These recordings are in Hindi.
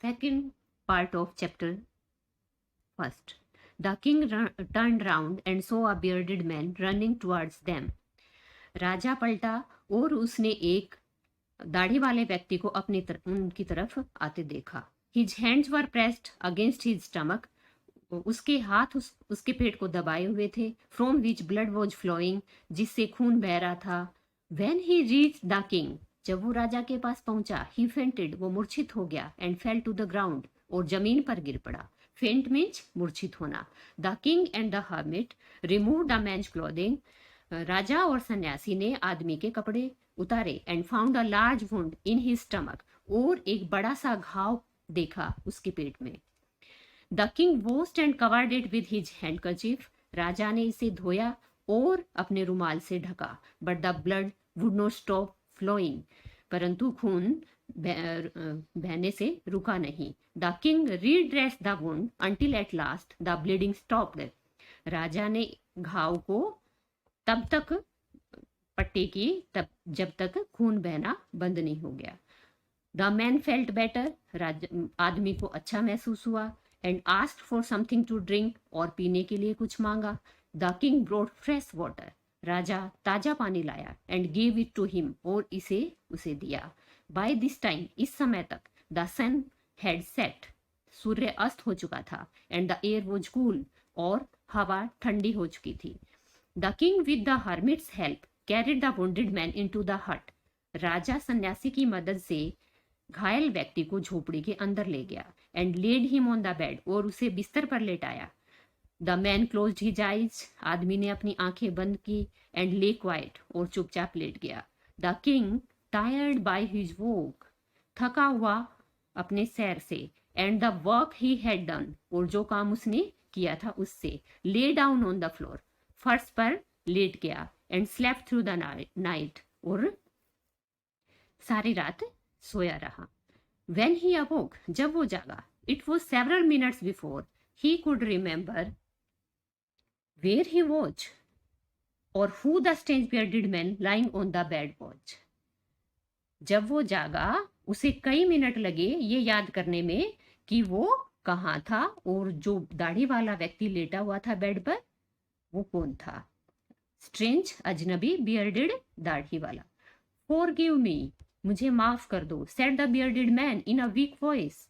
Second part of chapter first. The king turned round and saw a bearded man running towards them. राजा पलटा और उसने एक दाढ़ी वाले व्यक्ति को उनकी तरफ आते देखा. His hands were pressed against his stomach. उसके हाथ उसके पेट को दबाए हुए थे. From which blood was flowing, जिससे खून बह रहा था. When he reached the king, जब वो राजा के पास पहुंचा, he fainted, वो मूर्छित हो गया, and fell to the ground, और जमीन पर गिर पड़ा. Faint means मूर्छित होना. The king and the hermit removed the man's clothing. राजा और सन्यासी ने आदमी के कपड़े उतारे and found a large wound in his stomach, और एक बड़ा सा घाव देखा उसके पेट में. The king washed and covered it with his handkerchief. राजा ने इसे धोया और अपने रुमाल से ढका. But the blood would not stop flowing, परंतु खून बहने से रुका नहीं. The king redressed the wound until at last the bleeding stopped. राजा ने घाव को तब तक पट्टी की तब जब तक खून बहना बंद नहीं हो गया. The man felt better. आदमी को अच्छा महसूस हुआ. And asked for something to drink, और पीने के लिए कुछ मांगा. The king brought fresh water. राजा ताजा पानी लाया. And give it to him, और इसे उसे दिया. बाय दिस टाइम, इस समय तक, द सन हैड सेट. सूर्य अस्त हो चुका था. And the air was cool, और हवा ठंडी हो चुकी थी. The king with the hermit's help carried the wounded man into the hut. राजा सन्यासी की मदद से घायल व्यक्ति को झोपड़ी के अंदर ले गया. And led him on the bed, और उसे बिस्तर पर लेटाया. The man closed his eyes. आदमी ने अपनी आंखें बंद की. एंड ले क्वाइट, और चुपचाप लेट गया. The king tired by his walk. थका हुआ अपने सैर से. And the work he had done, और जो काम उसने किया था उससे. Lay down on the floor. फर्श पर लेट गया. And slept through the night, और सारी रात सोया रहा. वेन ही अवोक, जब वो जागा, it was several minutes before he could remember where he was, और who the strange bearded man lying on the bed was. जब वो जागा, उसे कई मिनट लगे ये याद करने में कि वो कहाँ था, और जो दाढ़ी वाला व्यक्ति लेटा हुआ था बेड पर, वो कौन था. स्ट्रेंज, अजनबी. बियर्डेड, दाढ़ी वाला. फॉरगिव मी, मुझे माफ कर दो. Said the bearded man in a week voice.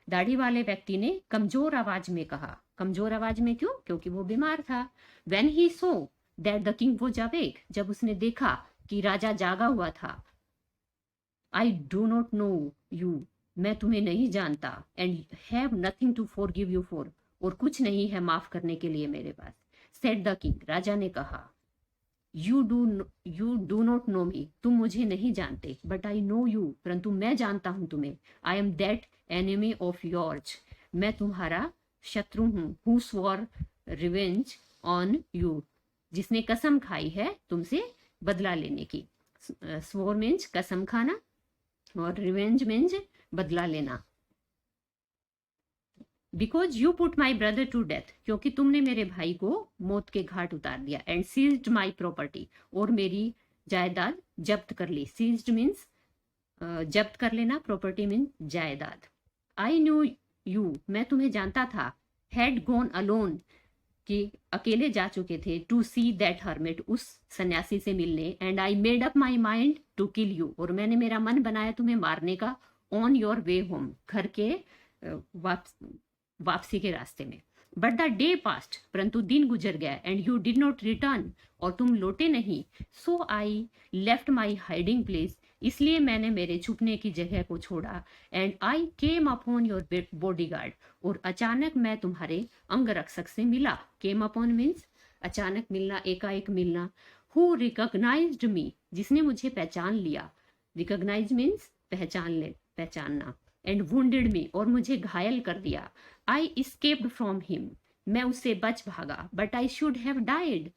दाढ़ी वाले व्यक्ति ने कमजोर आवाज में कहा. कमजोर आवाज में क्यों? क्योंकि वो बीमार था. When he saw that the king was awake, जब उसने देखा कि राजा जागा हुआ था. I do not know you, मैं तुम्हें नहीं जानता. And have nothing to forgive you for, और कुछ नहीं है माफ करने के लिए मेरे पास. सेड द किंग, राजा ने कहा. You do not know me, तुम मुझे नहीं जानते. बट आई नो यू, परंतु मैं जानता हूं तुम्हें. I am that enemy of yours, मैं तुम्हारा शत्रु हूं. हु स्वॉर रिवेंज ऑन यू, जिसने कसम खाई है तुमसे बदला लेने की. स्वॉर मीन्स कसम खाना, और रिवेंज मीन्स बदला लेना. Because you put my brother to death, क्योंकि तुमने मेरे भाई को मौत के घाट उतार दिया. एंड सीज्ड माई प्रॉपर्टी, और मेरी जायदाद जब्त कर ली. सीज्ड मीन्स जब्त कर लेना, प्रॉपर्टी मीन्स जायदाद. आई न्यू यू, मैं तुम्हें जानता था. हैड गॉन अलोन, कि अकेले जा चुके थे. टू सी दैट हर्मिट, उस सन्यासी से मिलने. And I made up my mind to kill you, और मैंने मेरा मन बनाया तुम्हें मारने का. ऑन योर वे होम, घर के वापसी के रास्ते में. बट द डे पास्ट, परंतु दिन गुजर गया. And you did not return, और तुम लौटे नहीं. So I left my hiding place, इसलिए मैंने मेरे छुपने की जगह को छोड़ा. And I came upon your bodyguard, और अचानक मैं तुम्हारे अंग रक्षक से मिला. केम अपॉन मीन्स अचानक मिलना, एकाएक मिलना. हु रिकॉग्नाइज्ड मी, जिसने मुझे पहचान लिया. रिकॉग्नाइज मीन्स पहचानना. एंड वुंडेड मी, और मुझे घायल कर दिया. आई escaped फ्रॉम हिम, मैं उससे बच भागा. But I should have died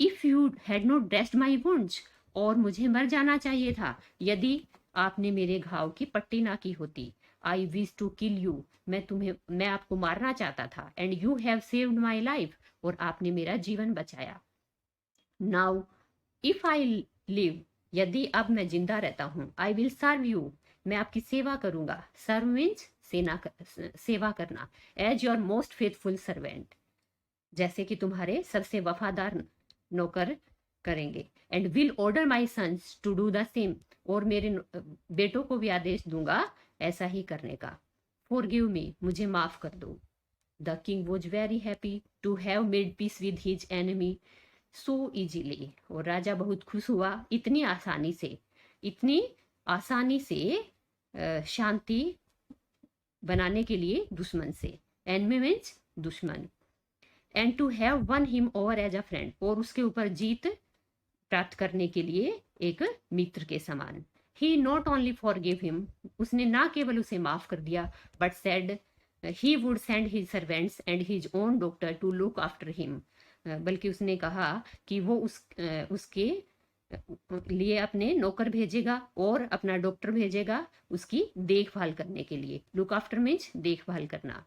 if you had not dressed my wounds, और मुझे मर जाना चाहिए था यदि आपने मेरे घाव की पट्टी ना की होती. I wish to kill you, मैं आपको मारना चाहता था. And you have saved my life, और आपने मेरा जीवन बचाया. नाउ इफ आई लिव, यदि अब मैं जिंदा रहता हूँ. आई विल सर्व यू, मैं आपकी सेवा करूंगा। सर्व मीन्स सेवा करना। As your most faithful servant, जैसे कि तुम्हारे सबसे वफादार नौकर करेंगे। And will order my sons to do the same, और मेरे बेटों को भी आदेश दूंगा ऐसा ही करने का। फॉरगिव मी, मुझे माफ कर दो। The king was very happy to have made peace with his enemy so easily, और राजा बहुत खुश हुआ इतनी आसानी से शांति बनाने के लिए दुश्मन से। एनमी मीन्स दुश्मन। And to have won him over as a friend, और उसके ऊपर जीत प्राप्त करने के लिए एक मित्र के समान। He not only forgive him, उसने ना केवल उसे माफ कर दिया, but said he would send his servants and his own doctor to look after him, बल्कि उसने कहा कि वो उसके लिए अपने नौकर भेजेगा और अपना डॉक्टर भेजेगा उसकी देखभाल करने के लिए। लुक आफ्टर मीन्स देखभाल करना।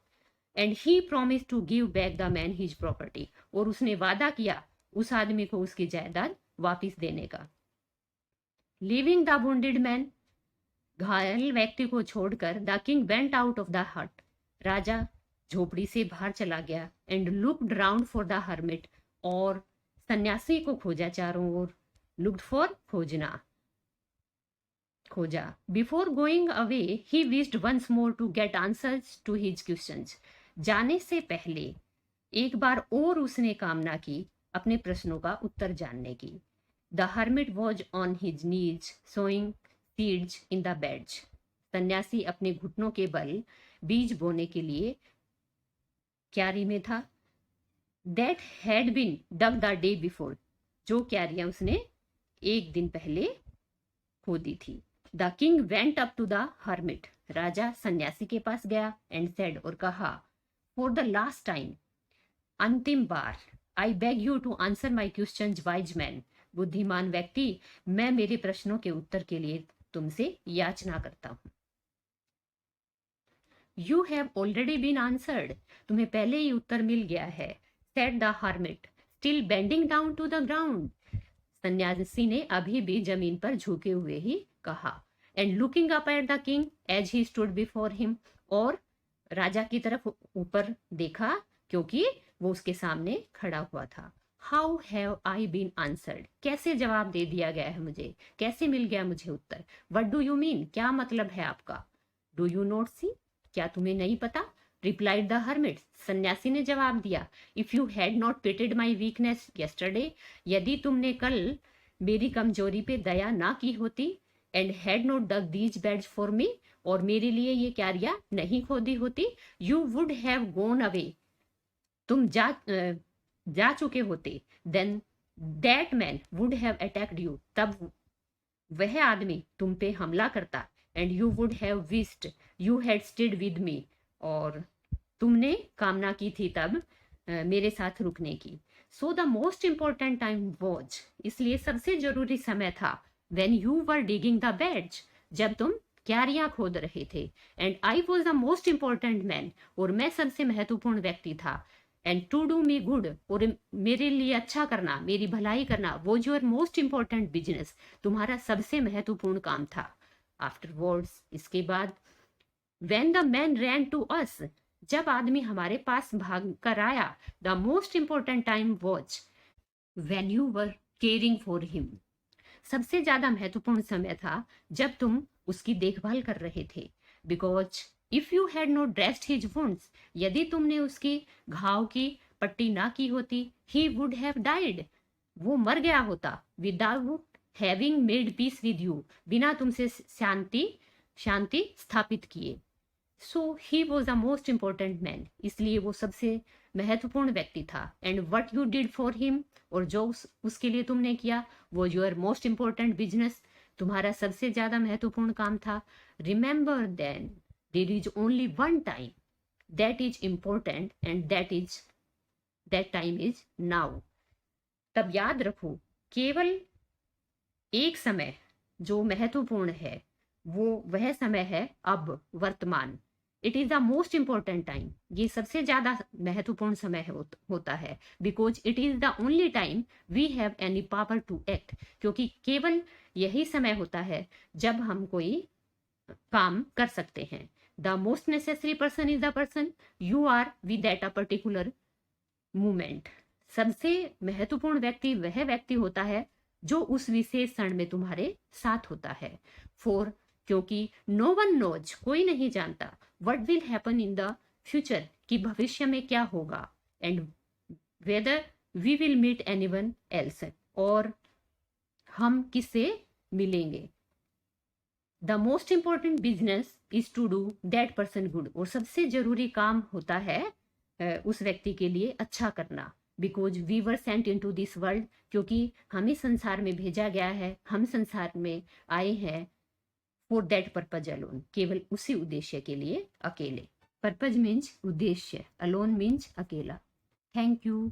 And he promise to give back the man his property, और उसने वादा किया उस आदमी को उसकी जायदाद वापिस देने का। लिविंग द वुंडेड मैन, घायल व्यक्ति को छोड़कर, the king went out of the hut, राजा झोपड़ी से बाहर चला गया। And looked round for the hermit, और सन्यासी को खोजा चारों ओर। लुक्ड फॉर खोजा। Before going away he wished once more to get answers to his questions, जाने से पहले एक बार और उसने कामना की अपने प्रश्नों का उत्तर जानने की। The hermit was on his knees sowing seeds in the beds, सन्यासी अपने घुटनों के बल बीज बोने के लिए क्यारी में था। That had been dug the day before, जो क्यारियां उसने एक दिन पहले खोदी थी। The king went up to the hermit, राजा सन्यासी के पास गया। एंड सेड, और कहा, फॉर द लास्ट टाइम, अंतिम बार, I beg you to answer my question wise man, बुद्धिमान व्यक्ति, मैं मेरे प्रश्नों के उत्तर के लिए तुमसे याचना करता हूं। You have already been answered, तुम्हें पहले ही उत्तर मिल गया है। Said the hermit, still bending down to the ground, सन्यासी ने अभी भी जमीन पर झुके हुए ही कहा। And looking up at the king as he stood before him, और राजा की तरफ ऊपर देखा क्योंकि वो उसके सामने खड़ा हुआ था। How have I been answered, कैसे जवाब दे दिया गया है मुझे, कैसे मिल गया मुझे उत्तर। वट डू यू मीन, क्या मतलब है आपका। डू यू नॉट सी, क्या तुम्हें नहीं पता। रिप्लाइड द हर्मिट, सन्यासी ने जवाब दिया। If you had not pitted my weakness yesterday, यदि तुमने कल मेरी कमजोरी पे दया ना की होती। And had not dug these beds for me, और मेरे लिए ये क्यारियां नहीं खोदी होती। You would have gone away, तुम जा चुके होते। Then that man would have attacked you, तब वह आदमी तुम पे हमला करता। And you would have wished you had stayed with me, और तुमने कामना की थी तब मेरे साथ रुकने की। So the most important time was, इसलिए सबसे जरूरी समय था। When you were digging the beds, जब तुम क्यारियां खोद रहे थे। And I was the most important man, और मैं सबसे महत्वपूर्ण व्यक्ति था। And to do me good, और मेरे लिए अच्छा करना, मेरी भलाई करना, was your most important business, तुम्हारा सबसे महत्वपूर्ण काम था। आफ्टरवर्ड्स, इसके बाद, when the man ran to us, जब आदमी हमारे पास भाग कर आया। The most important time was when you were caring for him, सबसे ज्यादा महत्वपूर्ण समय था जब तुम उसकी देखभाल कर रहे थे। Because if you had not dressed his wounds, यदि तुमने उसकी घाव की पट्टी ना की होती। ही वुड हैव डाइड, वो मर गया होता। Without having made peace with you, बिना तुमसे शांति स्थापित किए। So he was the most important man, इसलिए वो सबसे महत्वपूर्ण व्यक्ति था। And what you did for him, और जो उसके लिए तुमने किया, वो योर मोस्ट इंपॉर्टेंट बिजनेस, तुम्हारा सबसे ज्यादा महत्वपूर्ण काम था। Remember then there is only one time that is important, and that time is now, तब याद रखो केवल एक समय जो महत्वपूर्ण है, वो वह समय है अब, वर्तमान। It is the most important time, ये सबसे ज्यादा महत्वपूर्ण समय होता है। Because it is the only time we have any power to act, क्योंकि केवल यही समय होता है जब हम कोई काम कर सकते हैं। The most necessary person is the person you are with at a particular movement. सबसे महत्वपूर्ण व्यक्ति वह व्यक्ति होता है जो उस विशेष क्षण में तुम्हारे साथ होता है। 4, क्योंकि नो वन नोज, कोई नहीं जानता, what will happen in the future, कि भविष्य में क्या होगा, and whether we will meet anyone else, और हम किससे मिलेंगे। The most important business is to do that person good, और सबसे जरूरी काम होता है उस व्यक्ति के लिए अच्छा करना। Because we were sent into this world, क्योंकि हमें संसार में भेजा गया है, हम संसार में आए हैं फॉर दैट पर्पज अलोन, केवल उसी उद्देश्य के लिए अकेले। पर्पज मीन्स उद्देश्य, अलोन मीन्स अकेला। Thank you.